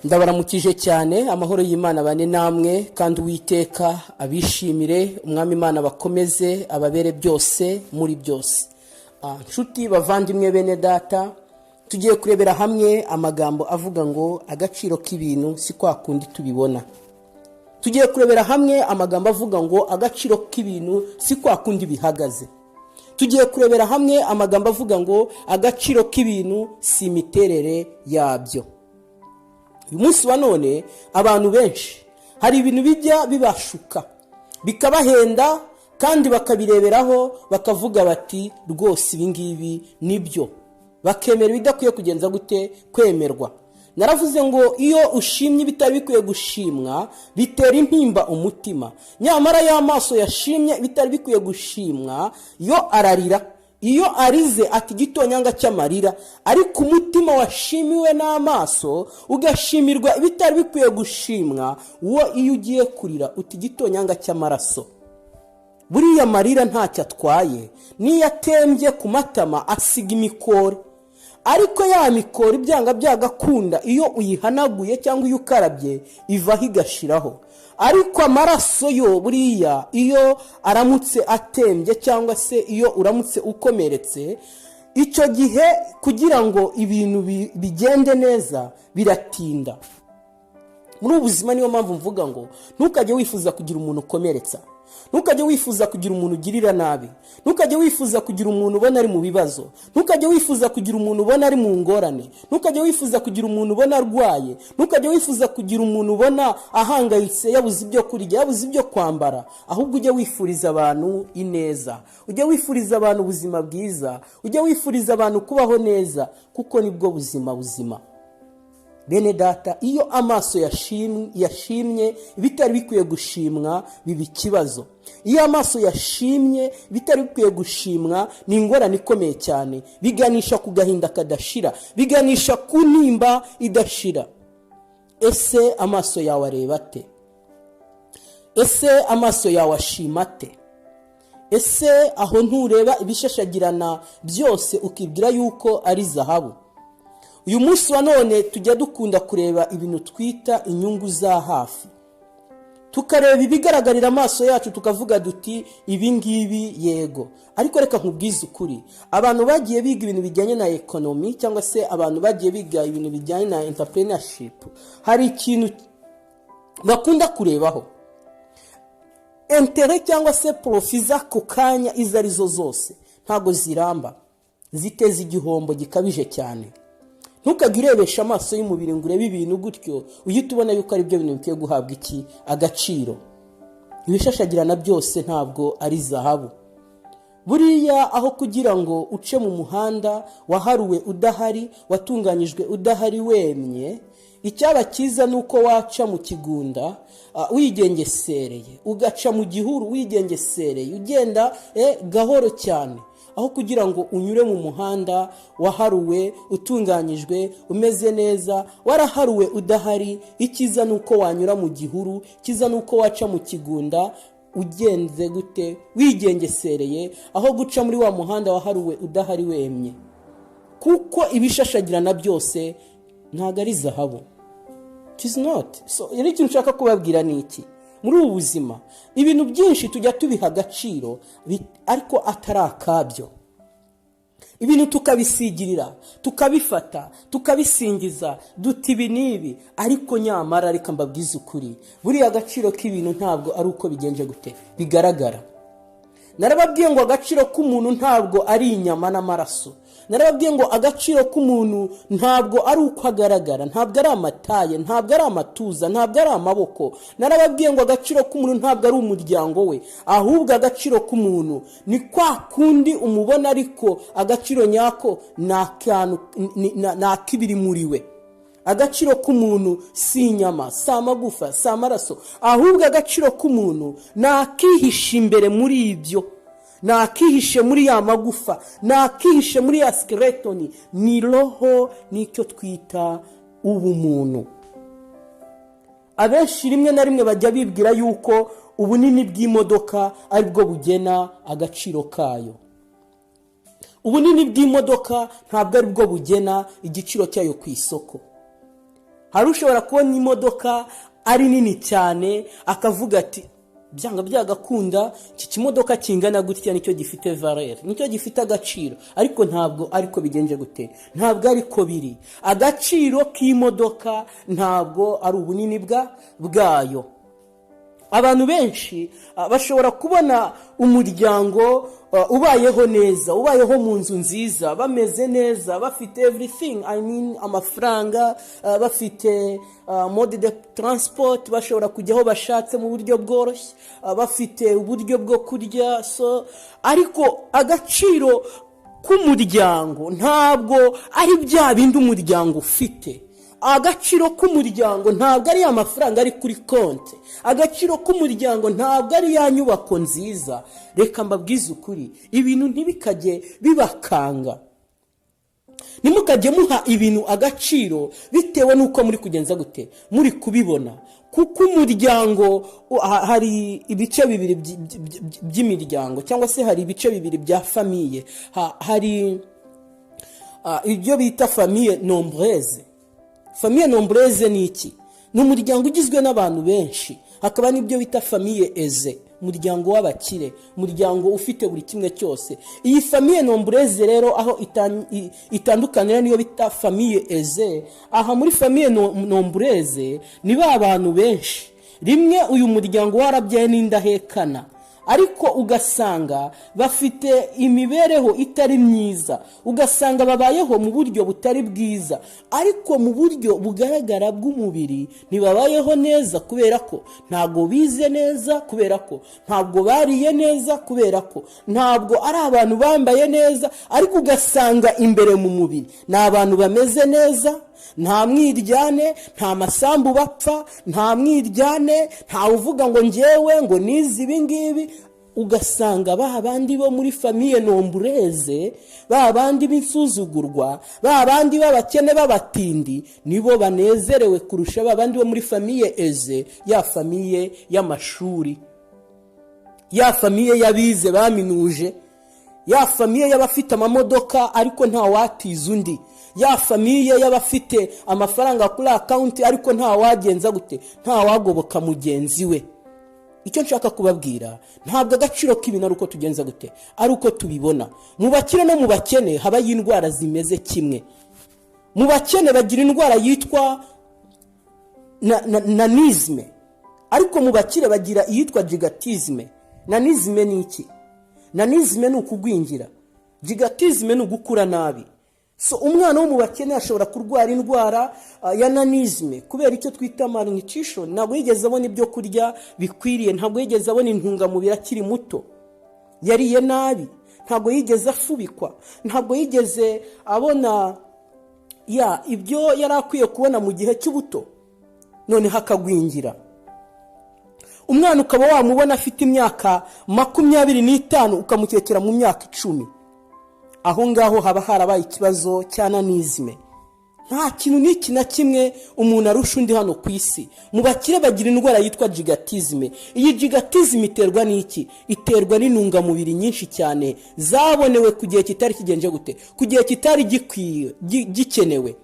Ndabaramukije cyane amahoro y'Imana bane namwe kandi Uwiteka abishimire umwami Imana bakomeze ababere byose muri byose. Nshuti bavandimwe bene data, tugiye kurebera hamwe amagambo avuga ngo agaciro k'ibintu si kwa kundi tubibona. Tugiye kurebera hamwe amagambo avuga ngo agaciro k'ibintu si kwa kundi bihagaze. Tugiye kurebera hamwe amagambo avuga ngo agaciro k'ibintu si imiterere yabyo. Uyu munsi wa none abantu benshi hari ibintu bijya bibashuka bikabahenda kandi bakabireberaho bakavuga bati rwose ibi ngibi nibyo, bakemera bidakwiye kugenza gute kwemerwa. Naravuze ngo iyo ushimye bitari bikwiye gushimwa bitera intimba umutima, nyamara y'amaso yashimye bitari bikwiye gushimwa yo ararira. Iyo arize ati gitonyanga cy'amarira, ariko umutima washimiwe n'amaso ugashimirwa ibitari bikwiye gushimwa, uwo iyo ugiye kurira uti gitonyanga cy'amaraso. Buriya marira ntacyo atwaye, niyo atembye ku matama asiga imikore, ariko ya mikore ibyanga byagakunda iyo uyihanaguye cyangwa iyo ukarabye ivaho igashiraho. Ariko amaraso yo buriya iyo aramutse atembye cyangwa se iyo uramutse ukomeretse, icyo gihe kugira ngo ibintu bigende neza biratinda. Muri ubuzima niyo mpamvu mvuga ngo ntukajye wifuza kugira umuntu ukomeretsa, ntukajye wifuza kugira umuntu ugirira nabi, ntukajye wifuza kugira umuntu ubona ari mu bibazo, ntukajye wifuza kugira umuntu ubona ari mu ngorane, ntukajye wifuza kugira umuntu ubona arwaye, ntukajye wifuza kugira umuntu ubona ahangayitse yabuze ibyo kurya, yabuze ibyo kwambara. Ahubwo ujye wifuriza abantu ineza, ujye wifuriza abantu ubuzima bwiza, ujye wifuriza abantu kubaho neza, kuko nibwo buzima. Bene data, iyo amaso yashimye bitari bikwiye gushimwa biba ikibazo. Iyo amaso yashimye bitari bikwiye gushimwa ni ingorane ikomeye cyane, biganisha ku gahinda kadashira, biganisha ku ntimba idashira. Ese amaso yawe areba ate? Ese amaso yawe ashima ate? Ese aho ntureba ibishashagirana byose ukibwira yuko ari zahabu? Uyu munsi wa none tujya dukunda kureba ibintu twita inyungu za hafi, tukareba ibigaragarira amaso yacu tukavuga duti ibi ngibi yego. Ariko reka nkubwize ukuri, abantu bagiye biga ibintu bijyanye na economy cyangwa se abantu bagiye biga ibintu bijyanye na entrepreneurship, hari ikintu bakunda kurebaho: intérêt cyangwa se profit z'ako kanya izo arizo zose ntago ziramba, ziteza igihombo gikabije cyane. Ntukagirebesha amaso y'umubiri ngo urebe ibintu gutyo uhita ubona yuko ari byo bintu bikwiye guhabwa agaciro. Ibishashagirana byose ntabwo ari zahabu. Buriya aho kugira ngo uce mu muhanda waharuwe udahari, watunganyijwe udahari wemye, icyaba cyiza nuko waca mu kigunda wigengesereye, ugaca mu gihuru wigengesereye, ugenda gahoro cyane, aho kugira ngo unyure mu muhanda waharuwe utunganyijwe umeze neza, waraharuwe udahari. Ikiza nuko wanyura mu gihuru, kiza nuko waca mu kigunda ugenze gute wigengesereye, aho guca muri wa muhanda waharuwe udahari wemye. Kuko ibishashagirana byose ntago ari zahabu. It is not. So yari ikintu nshaka kubabwira ni iki: muri ubu buzima ibintu byinshi tujya tubiha agaciro ariko atari akabyo. Ibintu tukabisigirira, tukabifata, tukabisingiza duti ibi nibi, ariko nyamara reka mbabwize ukuri, buriya agaciro k'ibintu ntabwo ari uko bigenje gute bigaragara. Narababwiye ngo agaciro k'umuntu ntabwo ari inyama n'amaraso. Narababwiye ngo agaciro k'umuntu ntabwo ari uko agaragara, ntabwo ari amataye, ntabwo ari amatuza, ntabwo ari amaboko. Narababwiye ngo agaciro k'umuntu ntabwo ari umuryango we, ahubwo agaciro k'umuntu ni kwa kundi umubona, ariko agaciro nyako nakibiri muri we. Agaciro k'umuntu si inyama, si amagufa, si amaraso, ahubwo agaciro k'umuntu nakihisha imbere muri ibyo, nakihishe muri ya magufa, nakihishe muri ya skeleton, ni roho, nicyo twita ubumuntu. Abenshi rimwe na rimwe bajya bibwira yuko ubunini bw'imodoka aribwo bugena agaciro kayo. Ubunini bw'imodoka ntabwo aribwo bugena igiciro cyayo ku isoko. hari ushobora kubona imodoka ari nini cyane akavuga ati byanga byagakunda iki kimodoka kingana gutya nicyo gifite valeur, nicyo gifite agaciro. Ariko ntabwo ariko bigenje gute, ntabwo ariko biri. Agaciro k'imodoka ntabwo ari ubunini bwayo. Abantu benshi bashobora kubona umuryango ubayeho neza, ubayeho mu nzu nziza, bameze neza, bafite everything, amafaranga, bafite mode de transport, bashobora kujya aho bashatse mu buryo bworoshye, bafite uburyo bwo kurya. Ariko agaciro k'umuryango ntabwo ari bya bindi umuryango ufite. Agaciro k'umuryango ntabwo ari amafaranga ari kuri konti. Agaciro k'umuryango ntabwo ari ya nyubako nziza. Reka mbabwize ukuri, ibintu ntibikajye bibakanga. Nimukajye muha ibintu agaciro bitewe nuko muri kugenza gute, muri kubibona. Kuko umuryango hari ibice bibiri by'imiryango, cyangwa se hari ibice bibiri bya famiye. Hari ibyo bita famille nombreuse. Famille nombreuse ni iki? Ni umuryango ugizwe n'abantu benshi. Hakaba n'ibyo bita famille aisée, umuryango w'abakire, umuryango ufite buri kimwe cyose. Iyi famille nombreuse rero aho itandukanira niyo bita famille aisée. Aha muri famille nombreuse ni ba bantu benshi, rimwe uyu muryango warabyaye n'indahekana, ariko ugasanga bafite imibereho itari myiza, ugasanga babayeho mu buryo butari bwiza, ariko mu buryo bugaragara bw'umubiri ntibabayeho neza, kubera ko ntabwo bize neza, kubera ko ntabwo bariye neza, kubera ko ntabwo ari abantu bambaye neza, ariko ugasanga imbere mu mubiri ni abantu bameze neza. Nta mwiryane, nta masambu bapfa, nta mwiryane, nta uvuga ngo njyewe ngo nizi ibi ngibi. Ugasanga ba bandi bo muri famille nombreuse, ba bandi b'insuzugurwa, ba bandi b'abakene b'abatindi nibo banezerewe kurusha ba bandi bo muri famille aisée, ya famille y'amashuri, ya famille y'abize baminuje, ya famille y'abafite amamodoka ariko nta watiza undi, ya famille y'abafite amafaranga kuri account ariko nta wagenza gute, nta wagoboka mugenzi we. Icyo nshaka kubabwira, ntabwo agaciro k'ibintu ari uko tugenza gute, ari uko tubibona. Mu bakire no mu bakene haba y'indwara zimeze kimwe. Mu bakene bagira indwara yitwa nanisme, ariko mu bakire bagira iyitwa gigatisme. Nanisme ni iki? Nanisme ni ukugwingira, gigatisme ni ugukura nabi. So umwana wo mu bakene ashobora kurwara indwara ya nanisme kubera icyo twita malnutrition. Ntabwo yigeze abona ibyo kurya bikwiriye, ntabwo yigeze abona intungamubiri akiri muto, yariye nabi, ntabwo yigeze afubikwa, ntabwo yigeze abona ibyo yari akwiye kubona mu gihe cy'ubuto, none hakagwingira. Umwana ukaba wamubona afite imyaka 25 ukamukekera mu myaka 10. Aho ngaho haba harabaye ikibazo cya nanisme. Nta kintu n'iki na kimwe umuntu arusha undi hano ku isi. Mu bakire bagira indwara yitwa gigatisme. Iyi gigatisme iterwa n'iki? Iterwa n'intungamubiri nyinshi cyane zabonewe ku gihe kitari kigenje gute, ku gihe kitari gikenewe.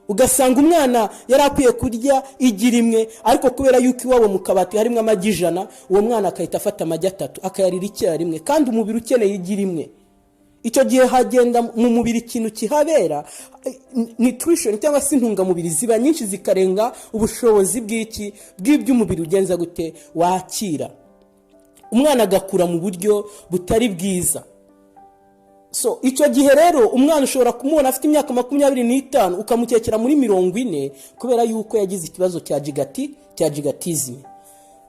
Ugasanga umwana yari akwiye kurya igi rimwe, ariko kubera yuko iwabo mu kabati harimo amagi 100, uwo mwana akahita afata amagi 3 akayarira icyarimwe, kandi umubiri ukeneye igi rimwe. Icyo gihe hagenda mu mubiri ikintu kihabera, nutrition cyangwa se intungamubiri ziba nyinshi zikarenga ubushobozi bw'iby'umubiri ugenza gute wakira. Umwana agakura mu buryo butari bwiza. So icyo gihe rero umwana ushobora kumubona afite imyaka 25 ukamukekera muri 40 kubera yuko yagize ikibazo cya gigatisme.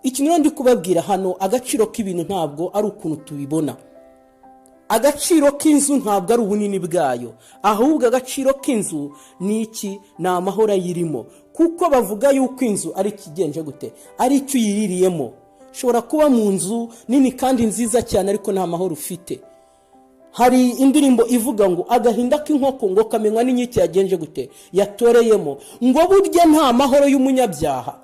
Ikintu ndi kubabwira hano, agaciro k'ibintu ntabwo ari ukuntu tubibona. Agaciro k'inzu ntabwo ari ubunini bwayo, ahubwo agaciro k'inzu ni iki? Ni amahoro yirimo. Kuko bavuga yuko inzu ari kigenje gute, ari icyo uyiririyemo. Ushobora kuba mu nzu nini kandi nziza cyane ariko nta mahoro ufite. Hari indirimbo ivuga ngo agahinda k'inkoko ngo kamenywa n'inyiki yagenje gute, yatoreyemo. Ngo burya nta mahoro y'umunyabyaha,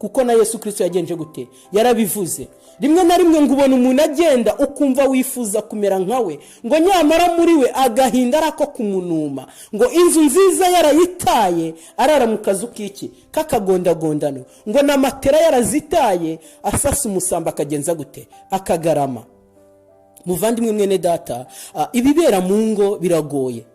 kuko na Yesu Kristo yagenje gute, yarabivuze. Rimwe na rimwe ngo ubona umuntu agenda ukumva wifuza kumera nkawe, ngo nyamara muri we agahinda arako kumunuma, ngo inzu nziza yarayitaye arara mu kazu k'iki kakagondagondano, ngo na matera yarazitaye asasa umusamba akagenza gute, akagarama. Muvandimwe mwene data, ibibera mu ngo biragoye,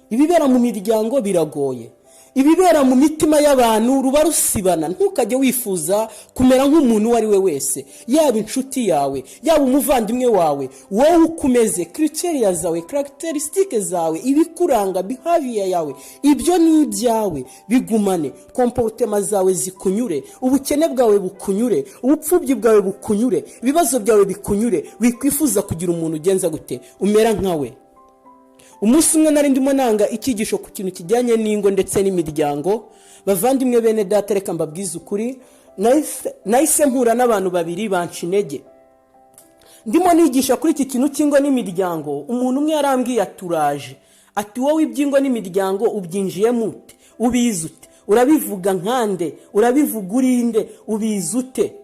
ibibera mu miryango biragoye, ibibera mu mitima y'abantu ruba rusibana. Ntukajye wifuza kumera nk'umuntu uwo ari we wese, yaba inshuti yawe, yaba umuvandimwe wawe. Wowe ukomeze criteria zawe, characteristic zawe, ibikuranga, behavior yawe, ibyo ni ibyawe, bigumane. Comportement zawe zikunyure, ubukene bwawe bukunyure, ubupfubyi bwawe bukunyure, ibibazo byawe bikunyure. Wikwifuza kugira umuntu ugenza gute, umera nkawe. Umunsi umwe nari ndimo nanga icyigisho ku kintu kijyanye n'ingo ndetse n'imiryango. Bavandimwe bene data, reka mbabwize ukuri, nahise mpura n'abantu babiri banca intege. Ndimo nigisha kuri iki kintu cy'ingo n'imiryango, umuntu umwe yarambwiye aturaje ati, wowe iby'ingo n'imiryango ubyinjiyemo ute, ubizi ute, urabivuga nkande, urabivuga urinde, ubizi ute?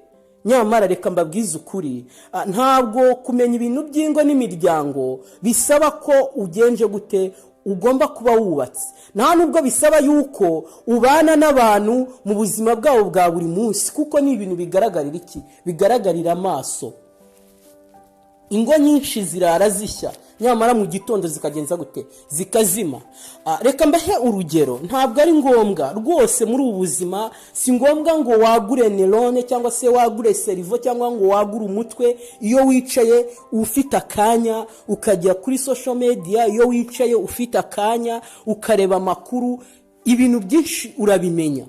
Nyamara reka mbabwize ukuri, ntabwo kumenya ibintu by'ingo n'imiryango bisaba ko ugenje gute, ugomba kuba wubatse. Nta nubwo bisaba yuko ubana n'abantu mu buzima bwabo bwa buri munsi, kuko ni ibintu bigaragarira iki, bigaragarira amaso. Ingo nyinshi zirara zishya, nyamara mu gitondo zikagenza gute, zikazima. Reka mbahe urugero, ntabwo ari ngombwa rwose muri ubu buzima, si ngombwa ngo wagure neurone cyangwa se wagure cerveau cyangwa ngo wagure umutwe. Iyo wicaye ufite akanya ukajya kuri social media, iyo wicaye ufite akanya ukareba amakuru, ibintu byinshi urabimenya.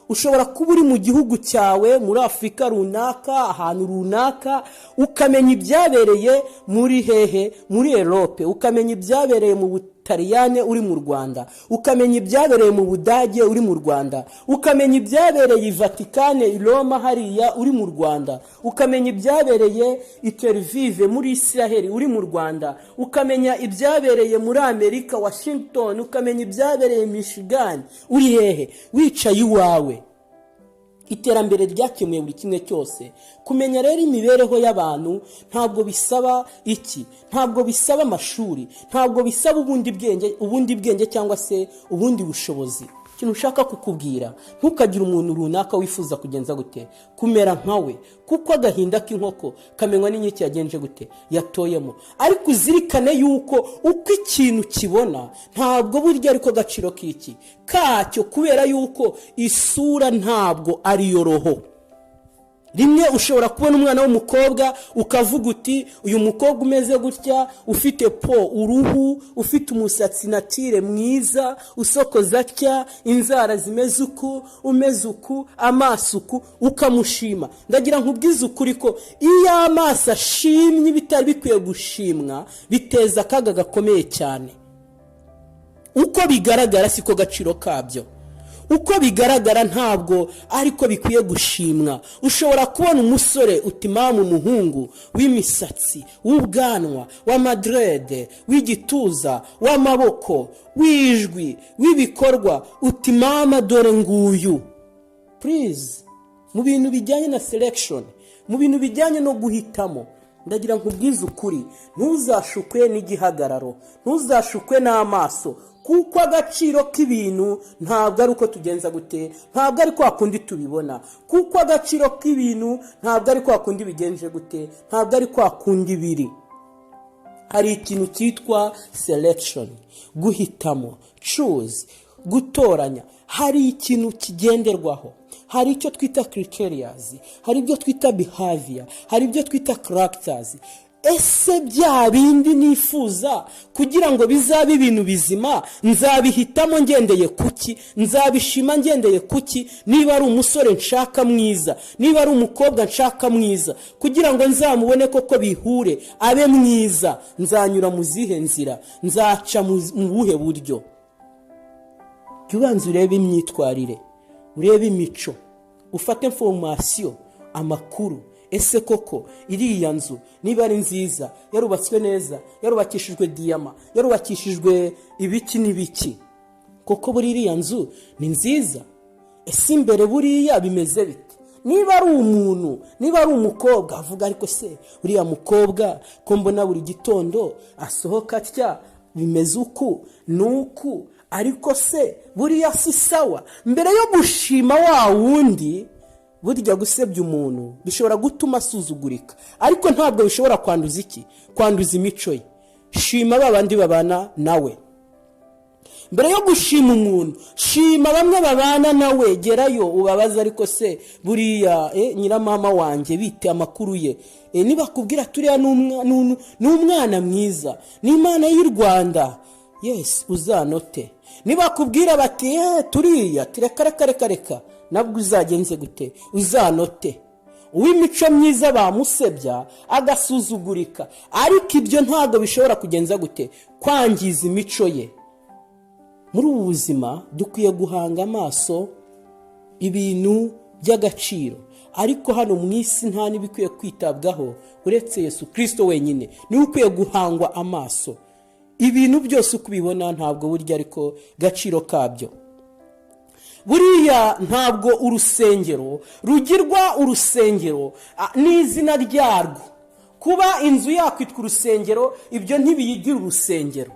Ushobora kuba uri mu gihugu cyawe, muri Afurika runaka, ahantu runaka, ukamenya ibyabereye muri hehe, muri Europe, ukamenya ibyabereye mu Butaliyane uri mu Rwanda, ukamenya ibyabereye mu Budage uri mu Rwanda, ukamenya ibyabereye i Vatikane i Roma hariya uri mu Rwanda, ukamenya ibyabereye i Tel Aviv muri Israel uri mu Rwanda, ukamenya ibyabereye muri Amerika Washington, ukamenya ibyabereye Michigan uri hehe, wicaye iwawe. Iterambere ryakemuye buri kimwe cyose. Kumenya rero imibereho y'abantu ntabwo bisaba iki, ntabwo bisaba amashuri, ntabwo bisaba ubundi bwenge cyangwa se ubundi bushobozi. Ikintu ushaka kukubwira, ntukagire umuntu runaka wifuza kugenza gute, kumera nkawe, kuko agahinda k'inkoko kamenywa n'inkike yagenje gute, yatoyemo. Ariko uzirikane yuko uko ikintu kibona ntabwo burya ariko gaciro k'iki kacyo, kubera yuko isura ntabwo ari yo roho. Rimwe ushobora kubona umwana w'umukobwa ukavuga uti, uyu mukobwa umeze gutya, ufite uruhu, ufite umusatsi natire mwiza, usokoza atya, inzara zimeze uku, umeze uku, amaso uku, ukamushima. Ndagira nkubwize ukuri ko iyo amaso ashimye bitari bikwiye gushimwa, biteza akaga gakomeye cyane. Uko bigaragara siko gaciro kabyo, uko bigaragara ntabwo ariko bikwiye gushimwa. Ushobora kubona umusore utimamu umuhungu w'imisatsi, w'ubwanwa, w'amadrede, w'igituza, w'amaboko, w'ijwi, w'ibikorwa, utimama dore nguyu. Please, mu bintu bijyanye na selection, mu bintu bijyanye no guhitamo, ndagira nkubwize ukuri, ntuzashukwe n'igihagararo, ntuzashukwe n'amaso, kuko agaciro k'ibintu ntabwo ari uko tugenza gute, ntabwo ari kwa kundi tubibona. Kuko agaciro k'ibintu ntabwo ari kwa kundi bigenje gute, ntabwo ari kwa kundi biri. Hari ikintu cyitwa selection, guhitamo, choose, gutoranya. Hari ikintu kigenderwaho, hari icyo twita criterias, hari ibyo twita behavior, hari ibyo twita characters. Ese bya bindi nifuza kugira ngo bizabe ibintu bizima, nzabihitamo ngendeye kuki, nzabishima ngendeye kuki? Niba ari umusore nshaka mwiza, niba ari umukobwa nshaka mwiza, kugira ngo nzamubone koko bihure abe mwiza, nzanyura mu zihe nzira, nzaca mu buhe buryo? Ubanza urebe imyitwarire, urebe imico, ufate information, amakuru. Ese koko iriya nzu niba ari nziza, yarubatswe neza, yarubakishijwe diyama, yarubakishijwe ibiki n'ibiki, koko buri iriya nzu ni nziza? Ese imbere buriya bimeze bite? niba ari umuntu, niba ari umukobwa avuga ariko se uriya mukobwa ko mbona buri gitondo asohoka atya bimeze uku nuku, ariko se buriya si sawa. Mbere yo gushima wa wundi, burya gusebya umuntu bishobora gutuma asuzugurika, ariko ntabwo bishobora kwanduza iki? Kwanduza imico ye. Shima babandi babana nawe. Mbere yo gushima umuntu, shima bamwe babana nawe, gerayo ubabaza ariko se buriya nyiramama wanjye bite amakuru ye, niba kubwira turiya n'umwana mwiza, n'Imana y'u Rwanda, yes uzanote. Niba kubwira bati turiya reka nabwo uzagenze gute? Uzanote. Uw'imico myiza bamusebya agasuzugurika, ariko ibyo ntabwo bishobora kugenza gute? Kwangiza imico ye. Muri ubu buzima dukwiye guhanga amaso ibintu by'agaciro, ariko hano mu isi nta n'ibikwiye kwitabwaho uretse Yesu Kristo wenyine. Niwe ukwiye guhangwa amaso. Ibintu byose uko ubibona ntabwo burya ariko gaciro kabyo. Buriya ntabwo urusengero rugirwa urusengero n'izina ryarwo. Kuba inzu yakwitwa urusengero, ibyo ntibiyigira urusengero.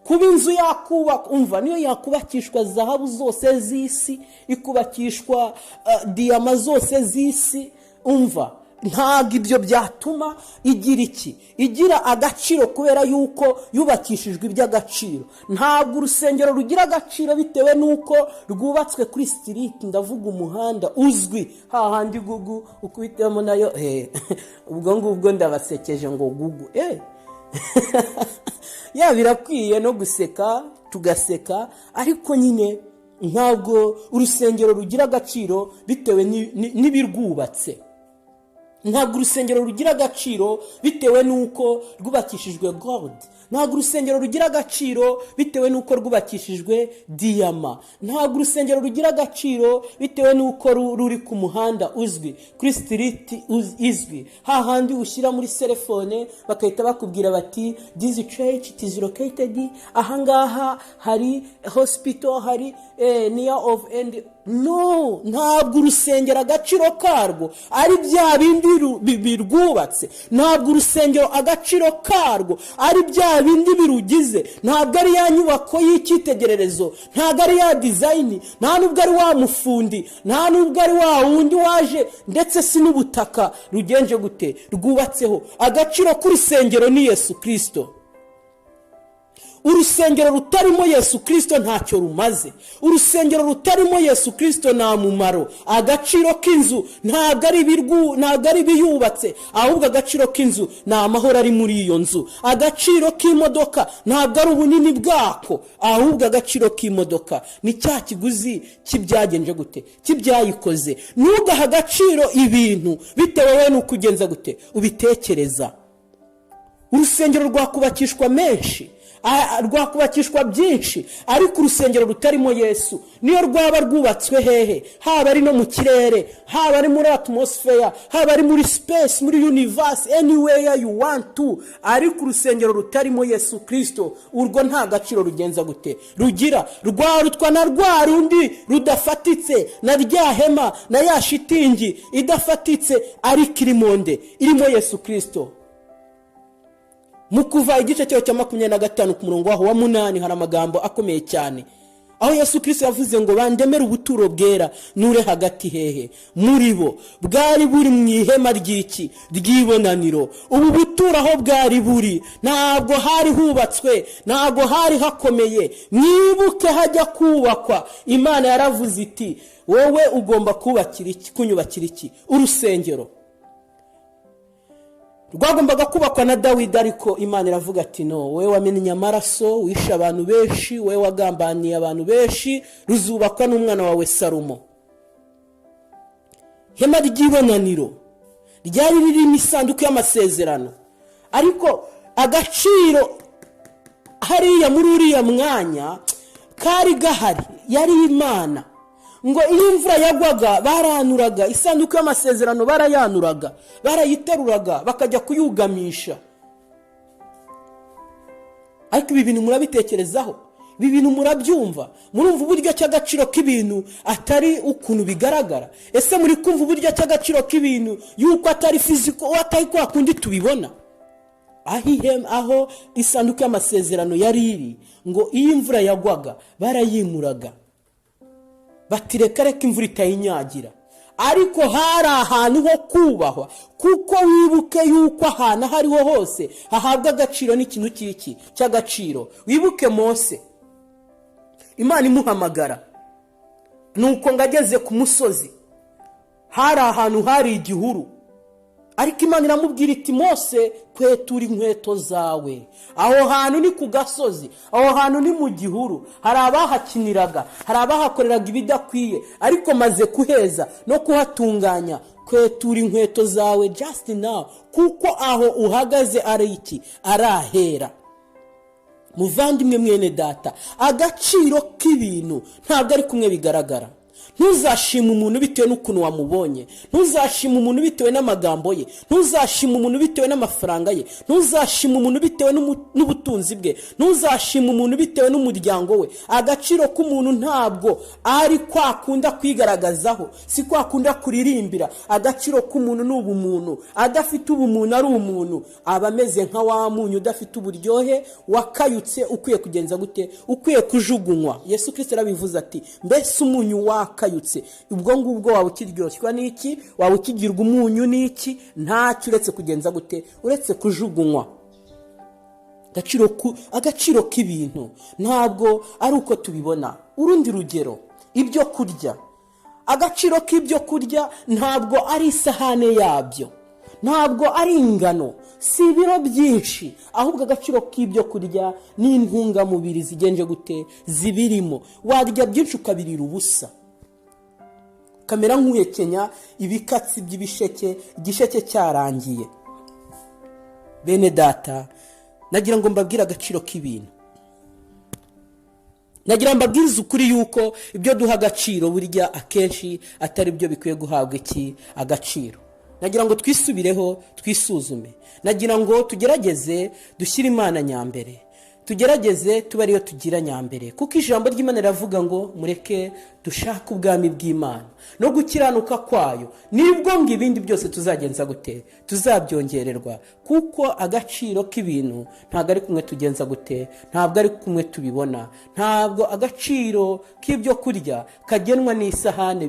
Kuba inzu yakubaka, umva, niyo yakubakishwa zahabu zose z'isi, ikubakishwa diyama zose z'isi, umva, ntabwo ibyo byatuma igira iki? Igira agaciro, kubera yuko yubakishijwe iby'agaciro. Ntabwo urusengero rugira agaciro bitewe nuko rwubatswe kuri street, ndavuga umuhanda uzwi, hahandi gugu ukubitemo nayo ubwo ngubwo ndabasekeje ngo gugu ya birakwiye no guseka, tugaseka, ariko nyine ntabwo urusengero rugira agaciro bitewe n'ibirwubatse. Ntabwo urusengero rugira agaciro bitewe nuko rwubakishijwe gold. Ntabwo urusengero rugira agaciro bitewe nuko rwubakishijwe diyama. Ntabwo urusengero rugira agaciro bitewe nuko ruri ku muhanda uzwi, kuri street izwi, hahandi ushyira muri telefone bakahita bakubwira bati this church it is located ahangaha, hari hospital, hari near of end. No, ntabwo urusengero agaciro karwo ari bya bindi birwubatse. Ntabwo urusengero agaciro karwo ari bya bindi birugize. Ntabwo ari ya nyubako y'icyitegererezo, ntabwo ari ya design, nta nubwo ari wa mufundi, nta nubwo ari wa wundi waje, ndetse si n'ubutaka rugenje gute rwubatseho. Agaciro k'urusengero ni Yesu Kristo. Urusengero rutarimo Yesu Kristo ntacyo rumaze. Urusengero rutarimo Yesu Kristo nta mumaro. Agaciro k'inzu ntabwo ari biyubatse, ahubwo agaciro k'inzu ni amahoro ari muri iyo nzu. Agaciro k'imodoka ntabwo ari ubunini bwako, ahubwo agaciro k'imodoka ni cya kiguzi kibyagenje gute, kibyayikoze. Nugaha agaciro ibintu bitewe n'uko ugenza gute ubitekereza. Urusengero rwakubakishwa menshi, rwakubakishwa byinshi, ariko urusengero rutarimo Yesu niyo rwaba rwubatswe hehe? Haba ari no mu kirere, haba ari muri atmosphere, haba ari muri space, muri universe, anywhere you want to, ariko urusengero rutarimo Yesu Kristo urwo nta gaciro rugenza gute rugira. Rwarutwa na rwa rundi rudafatitse, na rya hema, na ya shitingi idafatitse, ariko irimo Yesu Kristo. Mu Kuva igice cya 25 ku murongo wa 8 hari amagambo akomeye cyane, aho Yesu Kristo yavuze ngo bandemere ubuturo bwera nure hagati hehe muri bo. Bwari buri mu ihema ry'iki? Ry'ibonaniro. Ubu buturo aho bwari buri ntabwo hari hubatswe, ntabwo hari hakomeye. Mwibuke hajya kubakwa, Imana yaravuze iti wowe ugomba kubakira iki, kunyubakira iki? Urusengero. Rwagombaga kubakwa na Dawidi, ariko Imana iravuga ati no, wewe wamennye amaraso, wishe abantu benshi, wewe wagambaniye abantu benshi, ruzubakwa n'umwana wawe Salomo. Hema ry'ibonaniro ryari ririmo isanduku y'amasezerano, ariko agaciro hariya muri uriya mwanya kari gahari, yari Imana. Ngo iyo imvura yagwaga baranuraga isanduku y'amasezerano, barayanuraga, barayiteruraga bakajya kuyugamisha. Ariko ibi bintu murabitekerezaho? ibi bintu murabyumva? Murumva uburyo cy'agaciro k'ibintu atari ukuntu bigaragara? Ese muri kumva uburyo cy'agaciro k'ibintu yuko atari fiziko, atari kwa kundi tubibona? Aho isanduku y'amasezerano yari iri, ngo iyo imvura yagwaga barayimuraga, batireka reka imvura itayinyagira. Ariko hari ahantu ho kubahwa, kuko wibuke yuko ahantu aho ariho hose hahabwa agaciro n'ikintu cy'iki cy'agaciro. Wibuke Mose, Imana imuhamagara, nuko ngageze ku musozi, hari ahantu hari igihuru, ariko Imana iramubwira iti Mose, kwetura inkweto zawe. Aho hantu ni ku gasozi, aho hantu ni mu gihuru, hari abahakiniraga, hari abahakoreraga ibidakwiye, ariko maze kuheza no kuhatunganya, kwetura inkweto zawe just now, kuko aho uhagaze ari iki? Arahera. Muvandimwe mwene data, agaciro k'ibintu ntabwo ari kumwe bigaragara. Ntuzashima umuntu bitewe n'ukuntu wamubonye, ntuzashima umuntu bitewe n'amagambo ye, ntuzashima umuntu bitewe n'amafaranga ye, ntuzashima umuntu bitewe n'ubutunzi bwe, ntuzashima umuntu bitewe n'umuryango we. Agaciro k'umuntu ntabwo ari kwakunda kwigaragazaho, si kwakunda kuririmbira. Agaciro k'umuntu ni ubumuntu. Adafite ubumuntu ari umuntu, aba ameze nka wa munyu udafite uburyohe, wakayutse, ukwiye kugenza gute? Ukwiye kujugunywa. Yesu Kristo arabivuze ati, mbese umunyu wakayutse, ubwo ngubwo waba ukiryoshwa n'iki? Waba ukigirwa umunyu n'iki? Ntacyo uretse kugenza gute? Uretse kujugunywa. Agaciro k'ibintu ntabwo ari uko tubibona. Urundi rugero, ibyo kurya. Agaciro k'ibyo kurya ntabwo ari isahane yabyo, ntabwo ari ingano, si ibiro byinshi, ahubwo agaciro k'ibyo kurya ni intungamubiri zigenje gute? Zibirimo. Warya byinshi ukabirira ubusa, kamera nk'uhekenya ibikatsi by'ibisheke, igisheke cyarangiye. Bene data, nagira ngo mbabwire agaciro k'ibintu. Nagira mbabwirize ukuri yuko ibyo duha agaciro burya akenshi atari byo bikwiye guhabwa iki agaciro. Nagira ngo twisubireho, twisuzume. Nagira ngo tugerageze dushyire Imana nyambere, tugerageze tuba ariyo tugira nyambere, kuko ijambo ry'Imana riravuga ngo mureke dushaka ubwami bw'Imana no gukiranuka kwayo, nibwo ngo ibindi byose tuzagenza gute? Tuzabyongererwa. Kuko agaciro k'ibintu ntabwo ari kumwe tugenza gute? Ntabwo ari kumwe tubibona. Ntabwo agaciro k'ibyo kurya kagenwa n'isahane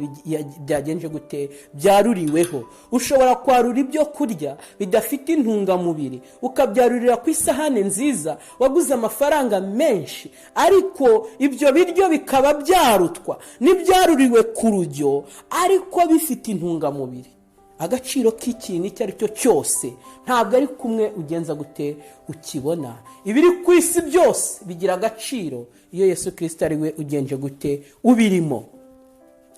byagenje gute? Byaruriweho. Ushobora kwarura ibyo kurya bidafite intungamubiri, ukabyarurira ku isahane nziza, waguze amafaranga menshi, ariko ibyo biryo bikaba byarutwa n'ibyaruriwe ku rujyo, ariko bifite intungamubiri. Agaciro k'ikintu icyo ari cyo cyose ntabwo ari kumwe ugenza gute? Ukibona. Ibiri ku isi byose bigira agaciro iyo Yesu Kristo ari we ugenje gute? Ubirimo.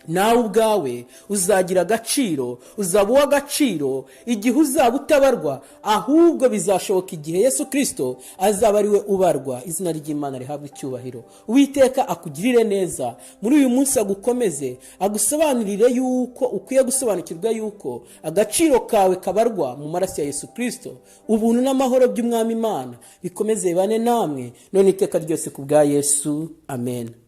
Nawe ubwawe uzagira agaciro, uzaba uw'agaciro igihe uzaba utabarwa, ahubwo bizashoboka igihe Yesu Kristo azaba ari we ubarwa. Izina ry'Imana rihabwa icyubahiro. Uwiteka akugirire neza muri uyu munsi, agukomeze, agusobanurire yuko ukwiye gusobanukirwa yuko agaciro kawe kabarwa mu maraso ya Yesu Kristo. Ubuntu n'amahoro by'Umwami Imana bikomeze bane namwe none iteka ryose ku bwa Yesu. Amen.